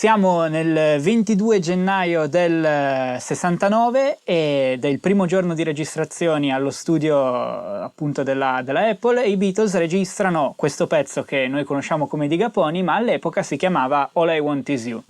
Siamo nel 22 gennaio del 69 ed è il primo giorno di registrazioni allo studio appunto della Apple, e i Beatles registrano questo pezzo che noi conosciamo come Diga Pony, ma all'epoca si chiamava All I Want Is You.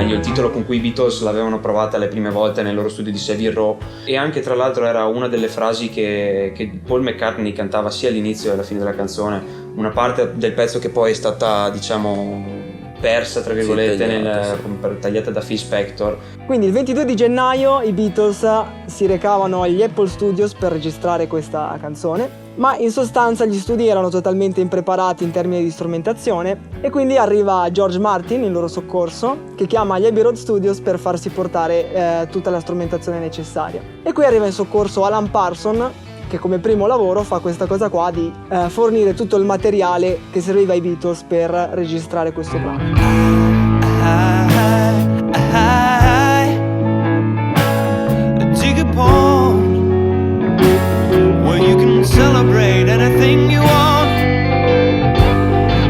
Il titolo con cui i Beatles l'avevano provata le prime volte nel loro studio di Savile Row, e anche tra l'altro era una delle frasi che Paul McCartney cantava sia all'inizio che alla fine della canzone, una parte del pezzo che poi è stata, diciamo, persa tra virgolette, tagliata da Phil Spector. Quindi il 22 di gennaio i Beatles si recavano agli Apple Studios per registrare questa canzone, ma in sostanza gli studi erano totalmente impreparati in termini di strumentazione, e quindi arriva George Martin in loro soccorso, che chiama gli Abbey Road Studios per farsi portare tutta la strumentazione necessaria. E qui arriva in soccorso Alan Parsons, che come primo lavoro fa questa cosa qua di fornire tutto il materiale che serviva ai Beatles per registrare questo brano. Celebrate anything you want.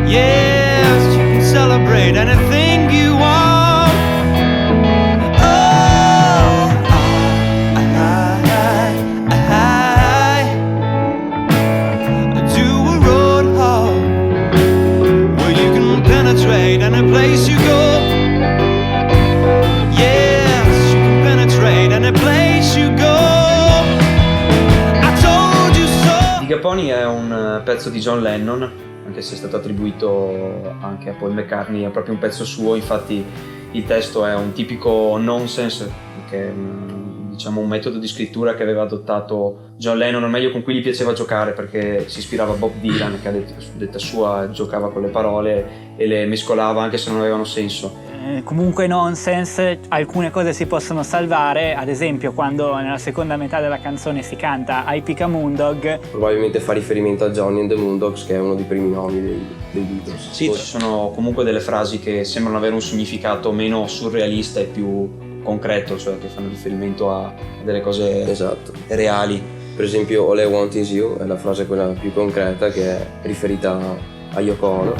Yes, you can celebrate anything you want. Oh, to a road hall where you can penetrate any place you go. Yes, you can penetrate any place you go. Diga Pony è un pezzo di John Lennon, anche se è stato attribuito anche a Paul McCartney, è proprio un pezzo suo. Infatti il testo è un tipico nonsense, che è diciamo un metodo di scrittura che aveva adottato John Lennon, o meglio con cui gli piaceva giocare, perché si ispirava a Bob Dylan, che a detta sua giocava con le parole e le mescolava anche se non avevano senso. Comunque nonsense, alcune cose si possono salvare, ad esempio quando nella seconda metà della canzone si canta I Pick a Moondog. Probabilmente fa riferimento a Johnny and the Moondogs, che è uno dei primi nomi dei Beatles. Sì, ci sono comunque delle frasi che sembrano avere un significato meno surrealista e più concreto, cioè che fanno riferimento a delle cose reali. Per esempio All I Want Is You è la frase quella più concreta, che è riferita a Yoko Ono.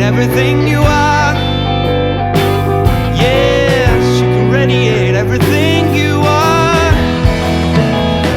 Everything you are. Yes, you can radiate everything you are.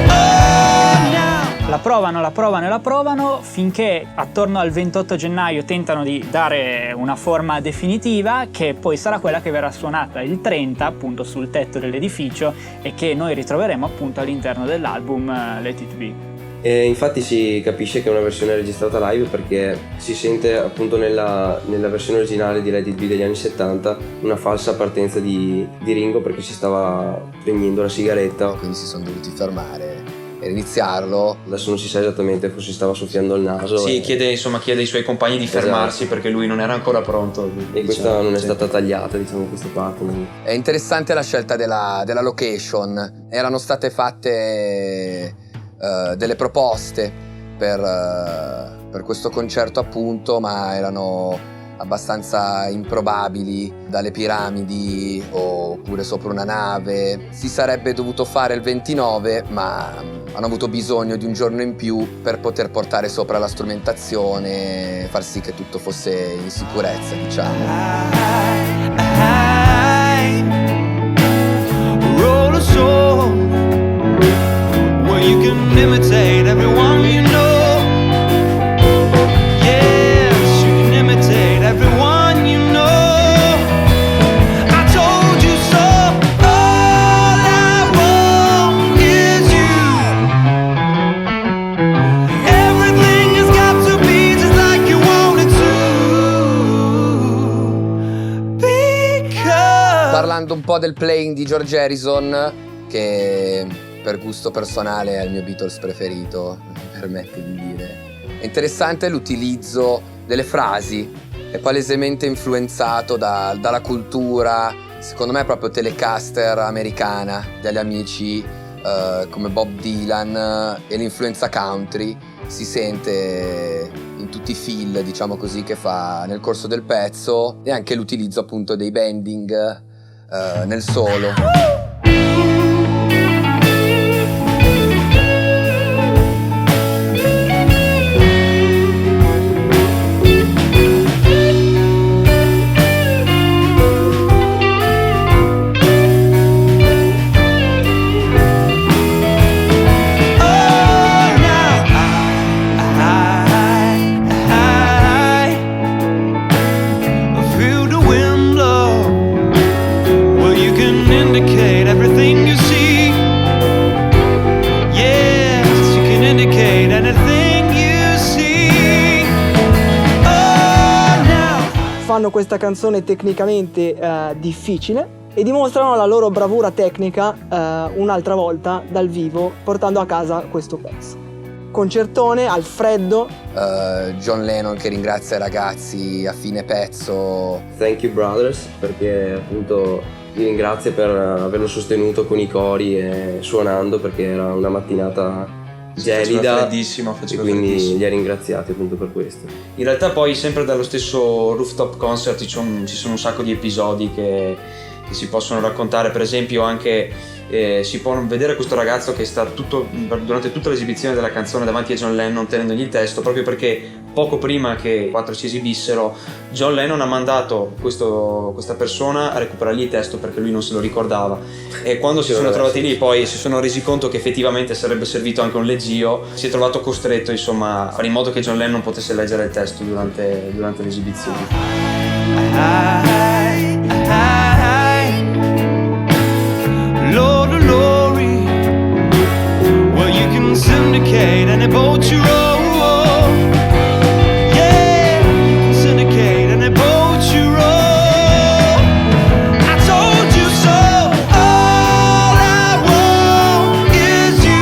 Oh, La provano finché attorno al 28 gennaio tentano di dare una forma definitiva, che poi sarà quella che verrà suonata il 30 appunto sul tetto dell'edificio e che noi ritroveremo appunto all'interno dell'album Let It Be. E infatti si capisce che è una versione registrata live, perché si sente appunto nella versione originale di Let It Be degli anni 70 una falsa partenza di Ringo, perché si stava spegnendo la sigaretta, quindi si sono dovuti fermare e iniziarlo. Adesso non si sa esattamente, forse stava soffiando il naso. Sì, chiede ai suoi compagni di fermarsi, perché lui non era ancora pronto. E questa non è stata tagliata, diciamo, questa parte. È interessante la scelta della location. Erano state fatte delle proposte per questo concerto appunto, ma erano abbastanza improbabili, dalle piramidi oppure sopra una nave. Si sarebbe dovuto fare il 29, ma hanno avuto bisogno di un giorno in più per poter portare sopra la strumentazione, far sì che tutto fosse in sicurezza, diciamo. roll a song where you can imitate everyone you know. Yes, you can imitate everyone you know. I told you so. All I want is you. Everything has got to be just like you want it to. Because Parlando un po' del playing di George Harrison, che per gusto personale è il mio Beatles preferito, mi permette di dire. È interessante l'utilizzo delle frasi, è palesemente influenzato dalla cultura, secondo me proprio telecaster americana, dagli amici come Bob Dylan, e l'influenza country si sente in tutti i feel, diciamo così, che fa nel corso del pezzo, e anche l'utilizzo appunto dei bending nel solo. Fanno questa canzone tecnicamente difficile e dimostrano la loro bravura tecnica un'altra volta dal vivo, portando a casa questo pezzo. Concertone al freddo. John Lennon che ringrazia i ragazzi a fine pezzo. Thank you brothers, perché appunto li ringrazio per averlo sostenuto con i cori e suonando, perché era una mattinata gelida, freddissima, e quindi li ha ringraziati appunto per questo. In realtà poi sempre dallo stesso Rooftop Concert ci sono un sacco di episodi che si possono raccontare. Per esempio anche si può vedere questo ragazzo che sta durante tutta l'esibizione della canzone davanti a John Lennon tenendogli il testo, proprio perché poco prima che i quattro si esibissero John Lennon ha mandato questa persona a recuperargli il testo perché lui non se lo ricordava, e quando si sono trovati lì poi si sono resi conto che effettivamente sarebbe servito anche un leggio. Si è trovato costretto insomma a fare in modo che John Lennon potesse leggere il testo durante l'esibizione. Lord of glory, well you can syndicate any boat you roll. Yeah, you can syndicate any boat you roll. I told you so. All I want is you.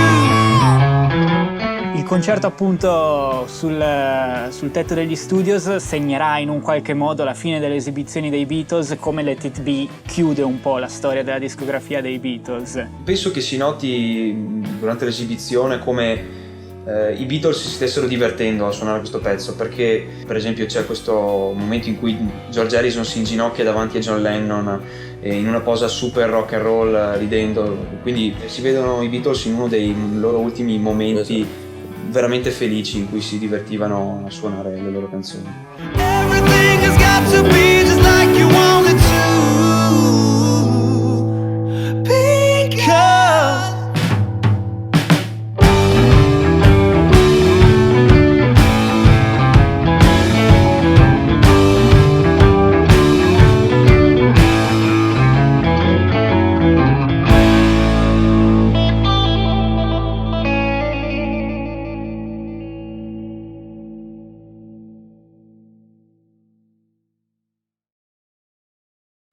Il concerto appunto sul tetto degli studios segnerà in un qualche modo la fine delle esibizioni dei Beatles, come Let It Be chiude un po' la storia della discografia dei Beatles. Penso che si noti durante l'esibizione come i Beatles si stessero divertendo a suonare questo pezzo, perché per esempio c'è questo momento in cui George Harrison si inginocchia davanti a John Lennon in una posa super rock and roll ridendo, quindi si vedono i Beatles in uno dei loro ultimi momenti veramente felici in cui si divertivano a suonare le loro canzoni. Everything has got to be just like you want it to. Because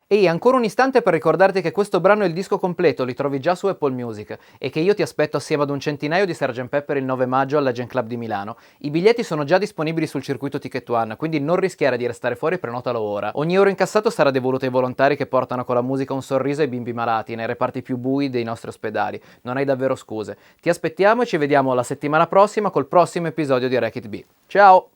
Ehi, ancora un istante per ricordarti che questo brano e il disco completo li trovi già su Apple Music e che io ti aspetto assieme ad un centinaio di Sgt. Pepper il 9 maggio alla Gen Club di Milano. I biglietti sono già disponibili sul circuito Ticket One, quindi non rischiare di restare fuori, prenotalo ora. Ogni euro incassato sarà devoluto ai volontari che portano con la musica un sorriso ai bimbi malati nei reparti più bui dei nostri ospedali. Non hai davvero scuse. Ti aspettiamo e ci vediamo la settimana prossima col prossimo episodio di Wreck It Be. Ciao!